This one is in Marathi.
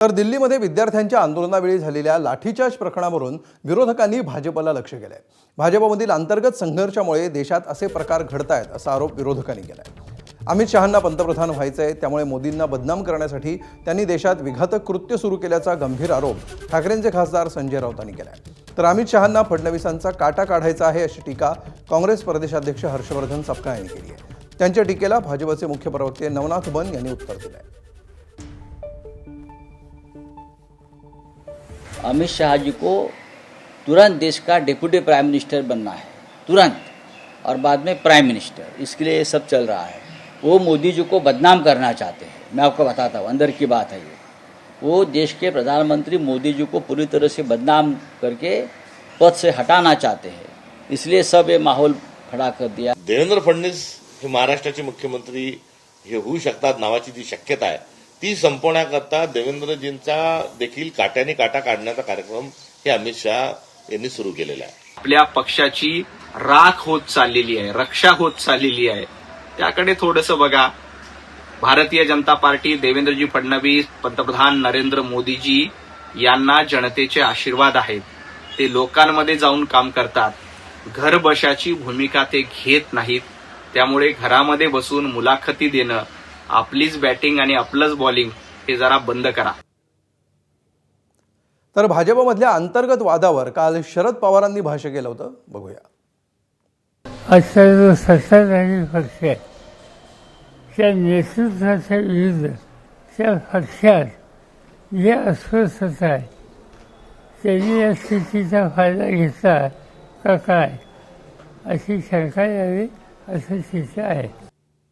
तर दिल्लीमध्ये विद्यार्थ्यांच्या आंदोलनावेळी झालेल्या लाठीचार्ज प्रकरणावरून विरोधकांनी भाजपला लक्ष्य केलंय। भाजपमधील अंतर्गत संघर्षामुळे देशात असे प्रकार घडतायत असा आरोप विरोधकांनी केलाय। अमित शहांना पंतप्रधान व्हायचंय, त्यामुळे मोदींना बदनाम करण्यासाठी त्यांनी देशात विघातक कृत्य सुरू केल्याचा गंभीर आरोप ठाकरेंचे खासदार संजय राऊतांनी केलाय। तर अमित शहांना फडणवीसांचा काटा काढायचा आहे अशी टीका काँग्रेस प्रदेशाध्यक्ष हर्षवर्धन सपकाळ यांनी केली आहे। त्यांच्या टीकेला भाजपचे मुख्य प्रवक्ते नवनाथ बन यांनी उत्तर दिलंय। अमित शाह जी को तुरंत देश का डिप्टी प्राइम मिनिस्टर बनना है, तुरंत, और बाद में प्राइम मिनिस्टर, इसके लिए सब चल रहा है। वो मोदी जी को बदनाम करना चाहते हैं। मैं आपको बताता हूँ, अंदर की बात है ये। वो देश के प्रधानमंत्री मोदी जी को पूरी तरह से बदनाम करके पद से हटाना चाहते हैं, इसलिए सब ये माहौल खड़ा कर दिया। देवेंद्र फडणवीस हे महाराष्ट्राचे मुख्यमंत्री हे होऊ शकतात नावाची जी शक्यता आहे ती संपवण्याकरता देवेंद्रजींचा देखील काट्याने काटा काढण्याचा कार्यक्रम हे अमित शाह यांनी सुरू केलेला आहे। आपल्या पक्षाची राख होत चाललेली आहे, रक्षा होत चाललेली आहे, त्याकडे थोडंसं बघा। भारतीय जनता पार्टी, देवेंद्रजी फडणवीस, पंतप्रधान नरेंद्र मोदीजी यांना जनतेचे आशीर्वाद आहेत। ते लोकांमध्ये जाऊन काम करतात, घर बशाची भूमिका ते घेत नाहीत। त्यामुळे घरामध्ये बसून मुलाखती देणं, आपलीच बॅटिंग आणि आपलंच बॉलिंग हे जरा बंद करा। तर भाजपमधल्या अंतर्गत वादावर काल शरद पवारांनी भाष्य केलं होतं, बघूया। आजचा जो सत्ताधारी पक्ष आहे त्या नेतृत्वाच्या विरुद्ध त्या पक्षात जे अस्वस्थता आहे त्यांनी या स्थितीचा फायदा घेतला का काय अशी शंका यावी असं चित्र आहे।